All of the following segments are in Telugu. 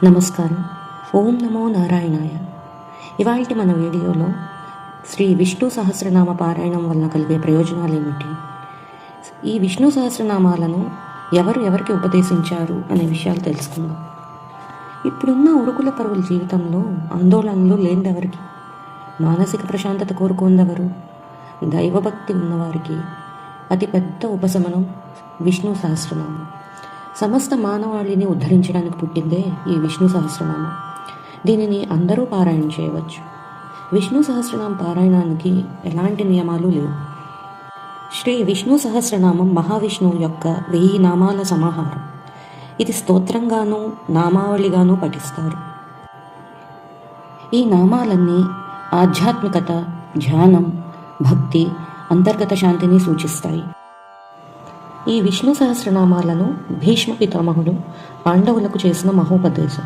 నమస్కారం. ఓం నమో నారాయణాయ. ఇవాల్టి మన వీడియోలో శ్రీ విష్ణు సహస్రనామ పారాయణం వలన కలిగే ప్రయోజనాలు ఏమిటి, ఈ విష్ణు సహస్రనామాలను ఎవరికి ఉపదేశించారు అనే విషయాలు తెలుసుకుందాం. ఇప్పుడున్న ఉరుకుల పరుగుల జీవితంలో ఆందోళనలు లేనిదెవరికి, మానసిక ప్రశాంతత కోరుకుందెవరు, దైవభక్తి ఉన్నవారికి అతిపెద్ద ఉపశమనం విష్ణు సహస్రనామం. సమస్త మానవాళిని ఉద్ధరించడానికి పుట్టిందే ఈ విష్ణు సహస్రనామం. దీనిని అందరూ పారాయణ చేయవచ్చు. విష్ణు సహస్రనామ పారాయణానికి ఎలాంటి నియమాలు లేవు. శ్రీ విష్ణు సహస్రనామం మహావిష్ణువు యొక్క 1000 నామాల సమాహారం. ఇది స్తోత్రంగానూ నామావళిగానూ పఠిస్తారు. ఈ నామాలన్నీ ఆధ్యాత్మికత, ధ్యానం, భక్తి, అంతర్గత శాంతిని సూచిస్తాయి. ఈ విష్ణు సహస్రనామాలను భీష్మ పితామహుడు పాండవులకు చేసిన మహోపదేశం.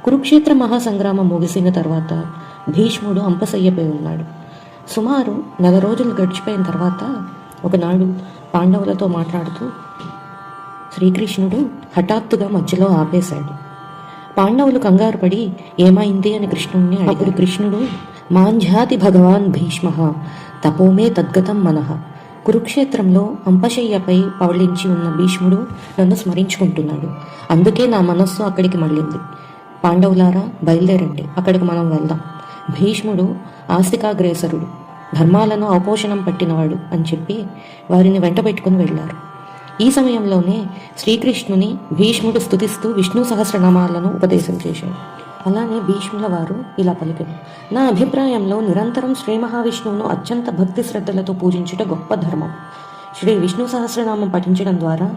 కురుక్షేత్ర మహాసంగ్రామం ముగిసిన తర్వాత భీష్ముడు అంపశయ్యపై ఉన్నాడు. సుమారు 4 రోజులు గడిచిపోయిన తర్వాత ఒకనాడు పాండవులతో మాట్లాడుతూ శ్రీకృష్ణుడు హఠాత్తుగా మధ్యలో ఆపేశాడు. పాండవులు కంగారు పడి ఏమైంది అని కృష్ణుడిని అప్పుడు కృష్ణుడు మాంఝాతి భగవాన్ భీష్మ తపోమే తద్గతం మనః, కురుక్షేత్రంలో అంపశయ్యపై పవళించి ఉన్న భీష్ముడు నన్ను స్మరించుకుంటున్నాడు, అందుకే నా మనస్సు అక్కడికి మళ్ళింది. పాండవులారా బయలుదేరండి, అక్కడికి మనం వెళ్దాం. భీష్ముడు ఆస్తికాగ్రేసరుడు, ధర్మాలను అవపోషణం పట్టినవాడు అని చెప్పి వారిని వెంట పెట్టుకుని వెళ్ళారు. ఈ సమయంలోనే శ్రీకృష్ణుని భీష్ముడు స్తుతిస్తూ విష్ణు సహస్రనామాలను ఉపదేశం చేశాడు. అలానే భీష్ముల వారు ఇలా పలికారు: నా అభిప్రాయంలో నిరంతరం శ్రీ మహావిష్ణువును అత్యంత భక్తి శ్రద్ధలతో పూజించుట గొప్ప ధర్మం. శ్రీ విష్ణు సహస్రనామం పఠించడం ద్వారా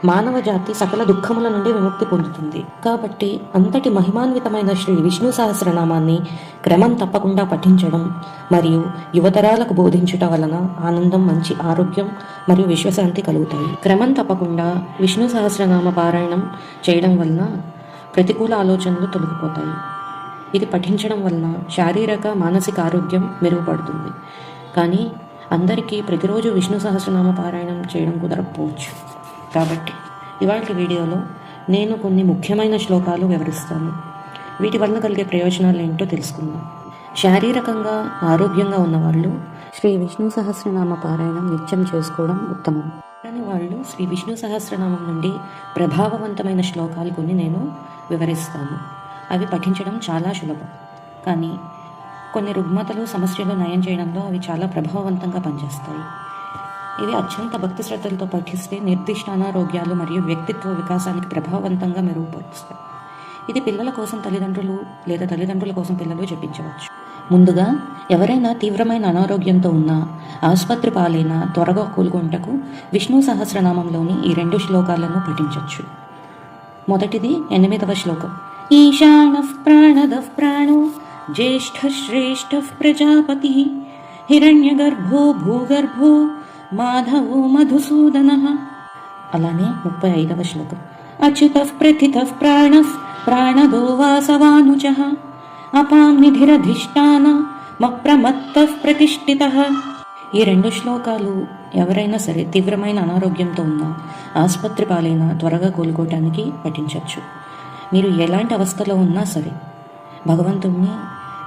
మానవ జాతి సకల దుఃఖముల నుండి విముక్తి పొందుతుంది. కాబట్టి అంతటి మహిమాన్వితమైన శ్రీ విష్ణు సహస్రనామాన్ని క్రమం తప్పకుండా పఠించడం మరియు యువతరాలకు బోధించుట వలన ఆనందం, మంచి ఆరోగ్యం మరియు విశ్వశాంతి కలుగుతాయి. క్రమం తప్పకుండా విష్ణు సహస్రనామ పారాయణం చేయడం వలన ప్రతికూల ఆలోచనలు తొలగిపోతాయి. ఇది పఠించడం వలన శారీరక, మానసిక ఆరోగ్యం మెరుగుపడుతుంది. కానీ అందరికీ ప్రతిరోజు విష్ణు సహస్రనామ పారాయణం చేయడం కుదరకపోవచ్చు. కాబట్టి ఇవాళ వీడియోలో నేను కొన్ని ముఖ్యమైన శ్లోకాలు వివరిస్తాను. వీటి వలన కలిగే ప్రయోజనాలు ఏంటో తెలుసుకుందాం. శారీరకంగా ఆరోగ్యంగా ఉన్నవాళ్ళు శ్రీ విష్ణు సహస్రనామ పారాయణం నిత్యం చేసుకోవడం ఉత్తమం. కానీ వాళ్ళు శ్రీ విష్ణు సహస్రనామం నుండి ప్రభావవంతమైన శ్లోకాలు కొన్ని నేను వివరిస్తాను. అవి పఠించడం చాలా సులభం, కానీ కొన్ని రుగ్మతలు, సమస్యలు నయం చేయడంలో అవి చాలా ప్రభావవంతంగా పనిచేస్తాయి. ఇవి అత్యంత భక్తి శ్రద్ధలతో పఠిస్తే నిర్దిష్ట అనారోగ్యాలు మరియు వ్యక్తిత్వ వికాసానికి ప్రభావవంతంగా మెరుగుపరుస్తాయి. ఇది పిల్లల కోసం తల్లిదండ్రులు లేదా తల్లిదండ్రుల కోసం పిల్లలు జపించవచ్చు. ముందుగా ఎవరైనా తీవ్రమైన అనారోగ్యంతో ఉన్నా, ఆసుపత్రి పాలైనా త్వరగా కోలుకుంటకు విష్ణు సహస్రనామంలోని ఈ 2 శ్లోకాలను పఠించవచ్చు. మొదటిది 8వ శ్లోకం. ఈశానః ప్రాణదః ప్రాణో జ్యేష్ఠ శ్రేష్ఠ ప్రజాపతి హిరణ్యగర్భో భూగర్భో మాధవో మధుసూదనః. అలానే 35వ శ్లోకం. అచ్యుతః ప్రథితః ప్రాణః ప్రాణదో వాసవానుజః అపాం నిధిరధిష్టాన మప్రమత్తః ప్రతిష్ఠితః. ఈ 2 శ్లోకాలు ఎవరైనా సరే తీవ్రమైన అనారోగ్యంతో ఉన్నా, ఆసుపత్రి పాలైనా త్వరగా కోలుకోవటానికి పఠించవచ్చు. మీరు ఎలాంటి అవస్థలో ఉన్నా సరే భగవంతుణ్ణి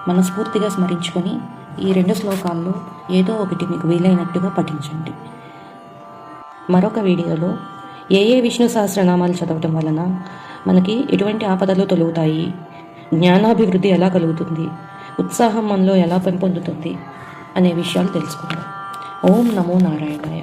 మనస్ఫూర్తిగా స్మరించుకొని ఈ 2 శ్లోకాల్లో ఏదో ఒకటి మీకు వీలైనట్టుగా పఠించండి. మరొక వీడియోలో ఏ విష్ణు సహస్రనామాలు చదవటం వలన మనకి ఎటువంటి ఆపదలు తొలుగుతాయి, జ్ఞానాభివృద్ధి ఎలా కలుగుతుంది, ఉత్సాహం మనలో ఎలా పెంపొందుతుంది అనే విషయాలు తెలుసుకుందాం. ఓం నమో నారాయణాయ.